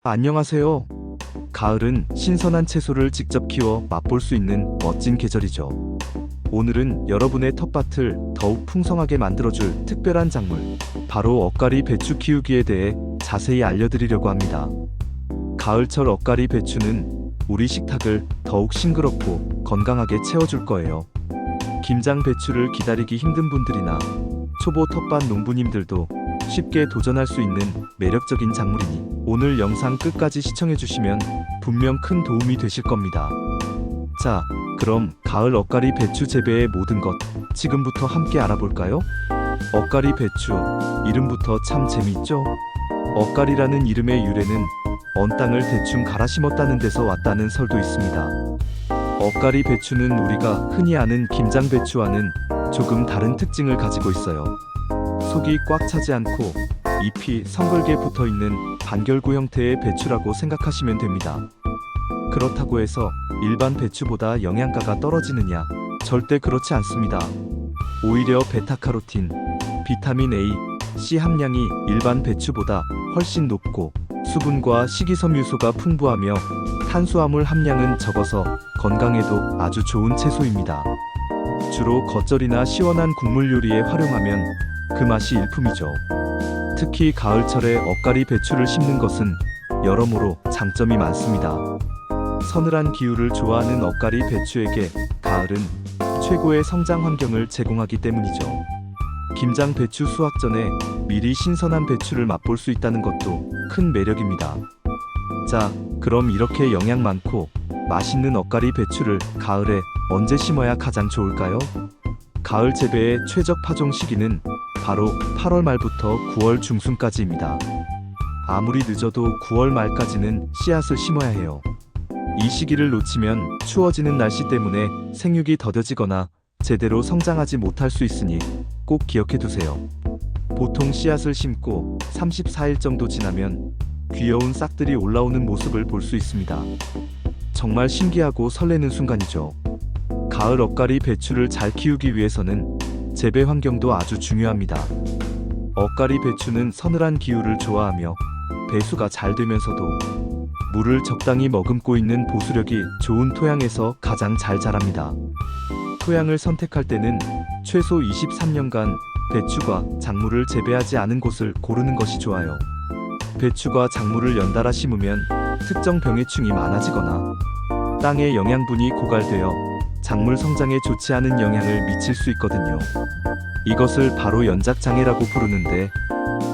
안녕하세요. 가을은 신선한 채소를 직접 키워 맛볼 수 있는 멋진 계절이죠. 오늘은 여러분의 텃밭을 더욱 풍성하게 만들어줄 특별한 작물, 바로 엇가리 배추 키우기에 대해 자세히 알려드리려고 합니다. 가을철 엇가리 배추는 우리 식탁을 더욱 싱그럽고 건강하게 채워줄 거예요. 김장 배추를 기다리기 힘든 분들이나 초보 텃밭 농부님들도 쉽게 도전할 수 있는 매력적인 작물이니 오늘 영상 끝까지 시청해주시면 분명 큰 도움이 되실 겁니다. 자, 그럼 가을 엇가리 배추 재배의 모든 것 지금부터 함께 알아볼까요? 엇가리 배추, 이름부터 참 재미있죠? 엇가리라는 이름의 유래는 언 땅을 대충 갈아 심었다는 데서 왔다는 설도 있습니다. 엇가리 배추는 우리가 흔히 아는 김장 배추와는 조금 다른 특징을 가지고 있어요. 속이 꽉 차지 않고 잎이 성글게 붙어있는 반결구 형태의 배추라고 생각하시면 됩니다. 그렇다고 해서 일반 배추보다 영양가가 떨어지느냐? 절대 그렇지 않습니다. 오히려 베타카로틴, 비타민 A, C 함량이 일반 배추보다 훨씬 높고 수분과 식이섬유소가 풍부하며 탄수화물 함량은 적어서 건강에도 아주 좋은 채소입니다. 주로 겉절이나 시원한 국물 요리에 활용하면 그 맛이 일품이죠. 특히 가을철에 엇가리 배추를 심는 것은 여러모로 장점이 많습니다. 서늘한 기후를 좋아하는 엇가리 배추에게 가을은 최고의 성장 환경을 제공하기 때문이죠. 김장 배추 수확 전에 미리 신선한 배추를 맛볼 수 있다는 것도 큰 매력입니다. 자, 그럼 이렇게 영양 많고 맛있는 엇가리 배추를 가을에 언제 심어야 가장 좋을까요? 가을 재배의 최적 파종 시기는 바로 8월 말부터 9월 중순까지입니다. 아무리 늦어도 9월 말까지는 씨앗을 심어야 해요. 이 시기를 놓치면 추워지는 날씨 때문에 생육이 더뎌지거나 제대로 성장하지 못할 수 있으니 꼭 기억해 두세요. 보통 씨앗을 심고 34일 정도 지나면 귀여운 싹들이 올라오는 모습을 볼 수 있습니다. 정말 신기하고 설레는 순간이죠. 가을 엇가리 배추를 잘 키우기 위해서는 재배 환경도 아주 중요합니다. 엇가리 배추는 서늘한 기후를 좋아하며 배수가 잘 되면서도 물을 적당히 머금고 있는 보수력이 좋은 토양에서 가장 잘 자랍니다. 토양을 선택할 때는 최소 23년간 배추가 작물을 재배하지 않은 곳을 고르는 것이 좋아요. 배추가 작물을 연달아 심으면 특정 병해충이 많아지거나 땅의 영양분이 고갈되어 작물 성장에 좋지 않은 영향을 미칠 수 있거든요. 이것을 바로 연작장애라고 부르는데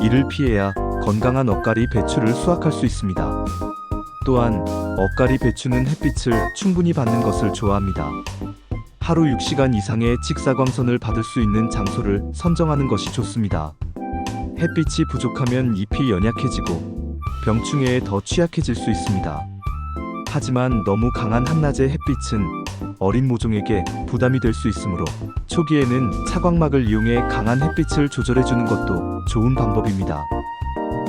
이를 피해야 건강한 엇가리 배추를 수확할 수 있습니다. 또한 엇가리 배추는 햇빛을 충분히 받는 것을 좋아합니다. 하루 6시간 이상의 직사광선을 받을 수 있는 장소를 선정하는 것이 좋습니다. 햇빛이 부족하면 잎이 연약해지고 병충해에 더 취약해질 수 있습니다. 하지만 너무 강한 한낮의 햇빛은 어린 모종에게 부담이 될 수 있으므로 초기에는 차광막을 이용해 강한 햇빛을 조절해주는 것도 좋은 방법입니다.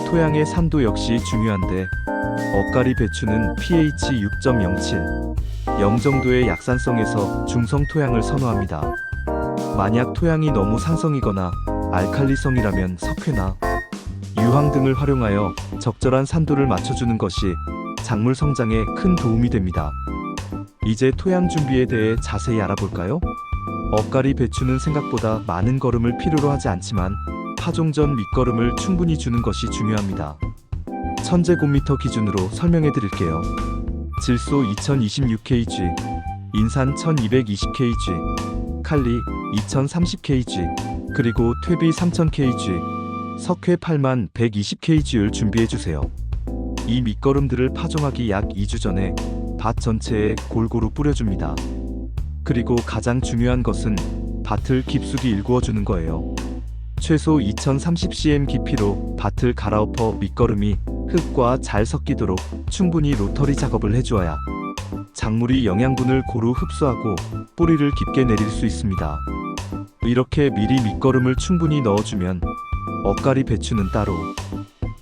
토양의 산도 역시 중요한데 엇가리 배추는 pH 6.07, 0 정도의 약산성에서 중성 토양을 선호합니다. 만약 토양이 너무 산성이거나 알칼리성이라면 석회나 유황 등을 활용하여 적절한 산도를 맞춰주는 것이 작물 성장에 큰 도움이 됩니다. 이제 토양 준비에 대해 자세히 알아볼까요? 엇가리 배추는 생각보다 많은 거름을 필요로 하지 않지만 파종 전 밑거름을 충분히 주는 것이 중요합니다. 천제곱미터 기준으로 설명해 드릴게요. 질소 2026kg, 인산 1220kg, 칼리 2030kg, 그리고 퇴비 3000kg, 석회 8만 120kg를 준비해 주세요. 이 밑거름들을 파종하기 약 2주 전에 밭 전체에 골고루 뿌려줍니다. 그리고 가장 중요한 것은 밭을 깊숙이 일구어주는 거예요. 최소 2030cm 깊이로 밭을 갈아엎어 밑거름이 흙과 잘 섞이도록 충분히 로터리 작업을 해주어야 작물이 영양분을 고루 흡수하고 뿌리를 깊게 내릴 수 있습니다. 이렇게 미리 밑거름을 충분히 넣어주면 엇가리 배추는 따로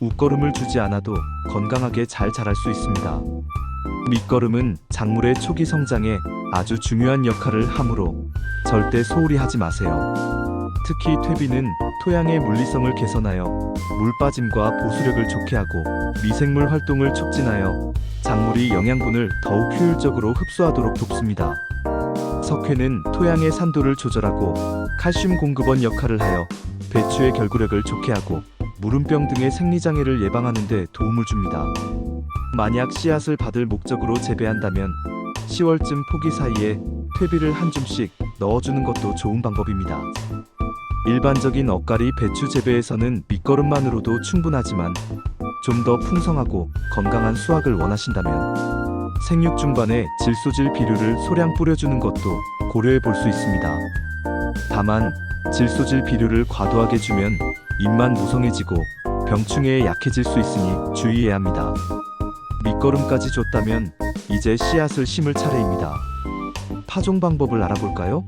웃거름을 주지 않아도 건강하게 잘 자랄 수 있습니다. 밑거름은 작물의 초기 성장에 아주 중요한 역할을 하므로 절대 소홀히 하지 마세요. 특히 퇴비는 토양의 물리성을 개선하여 물 빠짐과 보수력을 좋게 하고 미생물 활동을 촉진하여 작물이 영양분을 더욱 효율적으로 흡수하도록 돕습니다. 석회는 토양의 산도를 조절하고 칼슘 공급원 역할을 하여 배추의 결구력을 좋게 하고 무름병 등의 생리장애를 예방하는 데 도움을 줍니다. 만약 씨앗을 받을 목적으로 재배한다면 10월쯤 포기 사이에 퇴비를 한 줌씩 넣어주는 것도 좋은 방법입니다. 일반적인 엇가리 배추 재배에서는 밑거름만으로도 충분하지만 좀 더 풍성하고 건강한 수확을 원하신다면 생육 중반에 질소질 비료를 소량 뿌려주는 것도 고려해 볼 수 있습니다. 다만 질소질 비료를 과도하게 주면 잎만 무성해지고 병충해에 약해질 수 있으니 주의해야 합니다. 밑거름까지 줬다면 이제 씨앗을 심을 차례입니다. 파종 방법을 알아볼까요?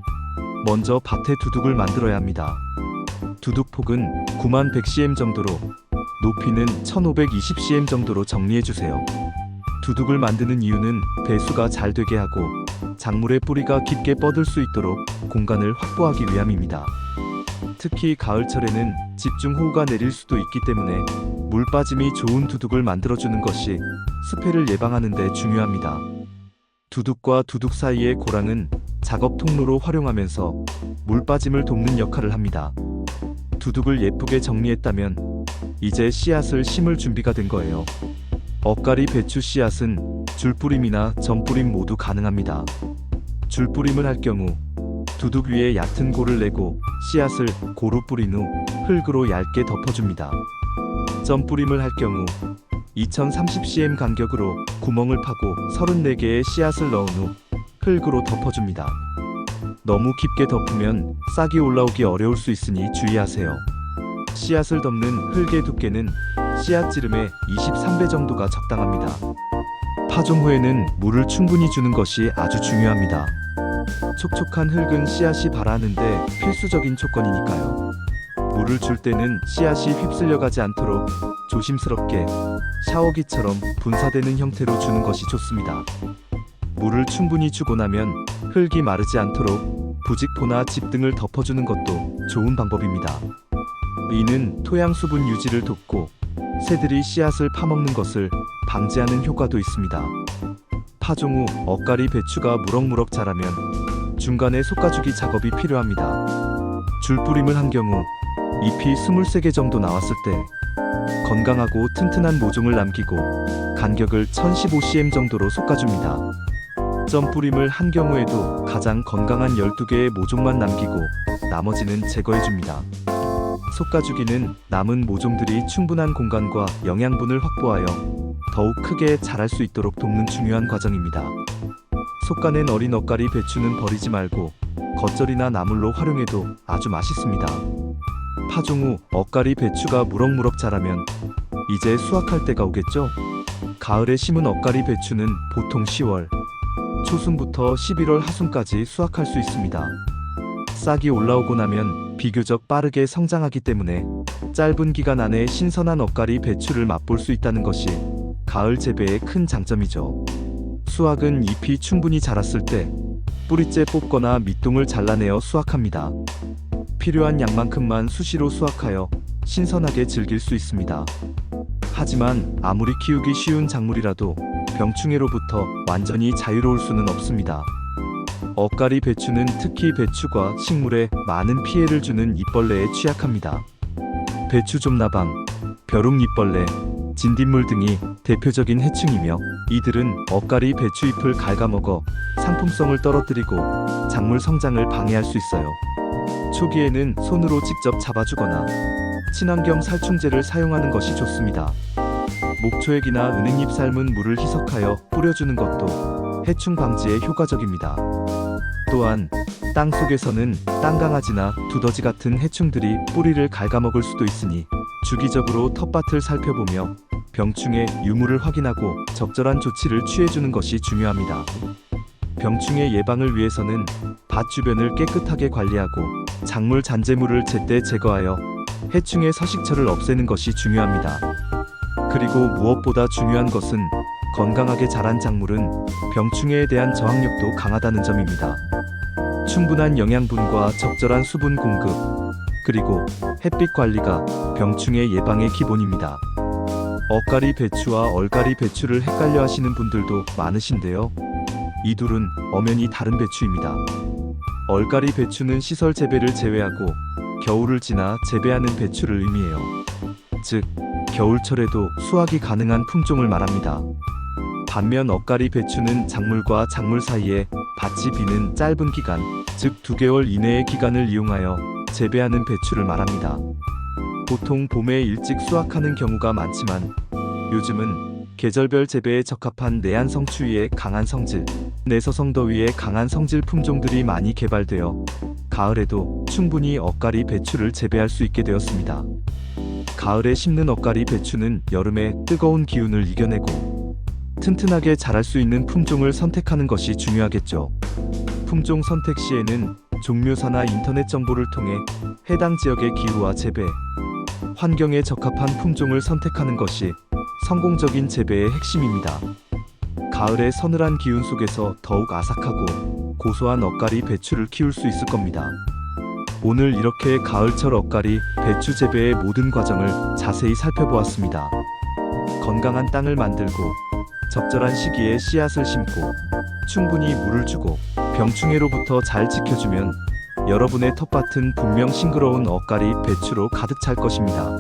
먼저 밭에 두둑을 만들어야 합니다. 두둑폭은 9100cm 정도로, 높이는 1520cm 정도로 정리해주세요. 두둑을 만드는 이유는 배수가 잘 되게 하고 작물의 뿌리가 깊게 뻗을 수 있도록 공간을 확보하기 위함입니다. 특히 가을철에는 집중호우가 내릴 수도 있기 때문에 물 빠짐이 좋은 두둑을 만들어주는 것이 습해를 예방하는 데 중요합니다. 두둑과 두둑 사이의 고랑은 작업 통로로 활용하면서 물 빠짐을 돕는 역할을 합니다. 두둑을 예쁘게 정리했다면 이제 씨앗을 심을 준비가 된 거예요. 엇가리 배추 씨앗은 줄뿌림이나 전뿌림 모두 가능합니다. 줄뿌림을 할 경우 두둑 위에 얕은 골을 내고 씨앗을 고루 뿌린 후 흙으로 얇게 덮어줍니다. 전뿌림을 할 경우 2030cm 간격으로 구멍을 파고 34개의 씨앗을 넣은 후 흙으로 덮어줍니다. 너무 깊게 덮으면 싹이 올라오기 어려울 수 있으니 주의하세요. 씨앗을 덮는 흙의 두께는 씨앗 지름의 23배 정도가 적당합니다. 파종 후에는 물을 충분히 주는 것이 아주 중요합니다. 촉촉한 흙은 씨앗이 발하는데 필수적인 조건이니까요. 물을 줄 때는 씨앗이 휩쓸려가지 않도록 조심스럽게 샤워기처럼 분사되는 형태로 주는 것이 좋습니다. 물을 충분히 주고 나면 흙이 마르지 않도록 부직포나 집 등을 덮어주는 것도 좋은 방법입니다. 이는 토양 수분 유지를 돕고 새들이 씨앗을 파먹는 것을 방지하는 효과도 있습니다. 파종 후 엇가리 배추가 무럭무럭 자라면 중간에 솎아주기 작업이 필요합니다. 줄뿌림을 한 경우 잎이 23개 정도 나왔을 때 건강하고 튼튼한 모종을 남기고 간격을 1015cm 정도로 솎아줍니다. 점뿌림을 한 경우에도 가장 건강한 12개의 모종만 남기고 나머지는 제거해줍니다. 솎아주기는 남은 모종들이 충분한 공간과 영양분을 확보하여 더욱 크게 자랄 수 있도록 돕는 중요한 과정입니다. 솎아낸 어린 엇가리 배추는 버리지 말고 겉절이나 나물로 활용해도 아주 맛있습니다. 파종 후 엇가리 배추가 무럭무럭 자라면 이제 수확할 때가 오겠죠? 가을에 심은 엇가리 배추는 보통 10월 초순부터 11월 하순까지 수확할 수 있습니다. 싹이 올라오고 나면 비교적 빠르게 성장하기 때문에 짧은 기간 안에 신선한 엇가리 배추를 맛볼 수 있다는 것이 가을 재배의 큰 장점이죠. 수확은 잎이 충분히 자랐을 때 뿌리째 뽑거나 밑동을 잘라내어 수확합니다. 필요한 양만큼만 수시로 수확하여 신선하게 즐길 수 있습니다. 하지만 아무리 키우기 쉬운 작물이라도 병충해로부터 완전히 자유로울 수는 없습니다. 엇가리 배추는 특히 배추과 식물에 많은 피해를 주는 잎벌레에 취약합니다. 배추좀나방, 벼룩잎벌레, 진딧물 등이 대표적인 해충이며 이들은 엇가리 배추잎을 갉아먹어 상품성을 떨어뜨리고 작물 성장을 방해할 수 있어요. 초기에는 손으로 직접 잡아주거나 친환경 살충제를 사용하는 것이 좋습니다. 목초액이나 은행잎 삶은 물을 희석하여 뿌려주는 것도 해충 방지에 효과적입니다. 또한 땅 속에서는 땅강아지나 두더지 같은 해충들이 뿌리를 갉아먹을 수도 있으니 주기적으로 텃밭을 살펴보며 병충해 유무를 확인하고 적절한 조치를 취해주는 것이 중요합니다. 병충해 예방을 위해서는 밭 주변을 깨끗하게 관리하고 작물 잔재물을 제때 제거하여 해충의 서식처를 없애는 것이 중요합니다. 그리고 무엇보다 중요한 것은 건강하게 자란 작물은 병충해에 대한 저항력도 강하다는 점입니다. 충분한 영양분과 적절한 수분 공급, 그리고 햇빛 관리가 병충해 예방의 기본입니다. 억가리 배추와 얼가리 배추를 헷갈려 하시는 분들도 많으신데요. 이 둘은 엄연히 다른 배추입니다. 얼가리 배추는 시설 재배를 제외하고 겨울을 지나 재배하는 배추를 의미해요. 즉, 겨울철에도 수확이 가능한 품종을 말합니다. 반면 억가리 배추는 작물과 작물 사이에 밭이 비는 짧은 기간, 즉 2개월 이내의 기간을 이용하여 재배하는 배추를 말합니다. 보통 봄에 일찍 수확하는 경우가 많지만 요즘은 계절별 재배에 적합한 내한성 추위에 강한 성질, 내서성 더위에 강한 성질 품종들이 많이 개발되어 가을에도 충분히 억가리 배추를 재배할 수 있게 되었습니다. 가을에 심는 억가리 배추는 여름의 뜨거운 기운을 이겨내고 튼튼하게 자랄 수 있는 품종을 선택하는 것이 중요하겠죠. 품종 선택 시에는 종묘사나 인터넷 정보를 통해 해당 지역의 기후와 재배, 환경에 적합한 품종을 선택하는 것이 성공적인 재배의 핵심입니다. 가을의 서늘한 기운 속에서 더욱 아삭하고 고소한 억가리 배추를 키울 수 있을 겁니다. 오늘 이렇게 가을철 억가리 배추 재배의 모든 과정을 자세히 살펴보았습니다. 건강한 땅을 만들고 적절한 시기에 씨앗을 심고 충분히 물을 주고 병충해로부터 잘 지켜주면 여러분의 텃밭은 분명 싱그러운 억가리 배추로 가득 찰 것입니다.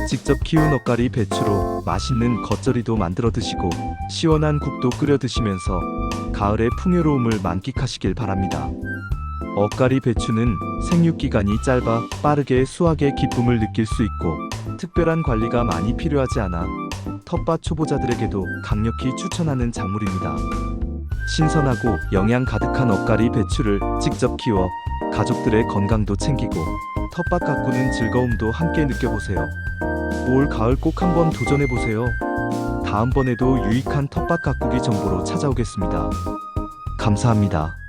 직접 키운 억가리 배추로 맛있는 겉절이도 만들어 드시고 시원한 국도 끓여 드시면서 가을의 풍요로움을 만끽하시길 바랍니다. 억가리 배추는 생육기간이 짧아 빠르게 수확의 기쁨을 느낄 수 있고 특별한 관리가 많이 필요하지 않아 텃밭 초보자들에게도 강력히 추천하는 작물입니다. 신선하고 영양 가득한 억가리 배추를 직접 키워 가족들의 건강도 챙기고 텃밭 가꾸는 즐거움도 함께 느껴보세요. 올 가을 꼭 한번 도전해보세요. 다음번에도 유익한 텃밭 가꾸기 정보로 찾아오겠습니다. 감사합니다.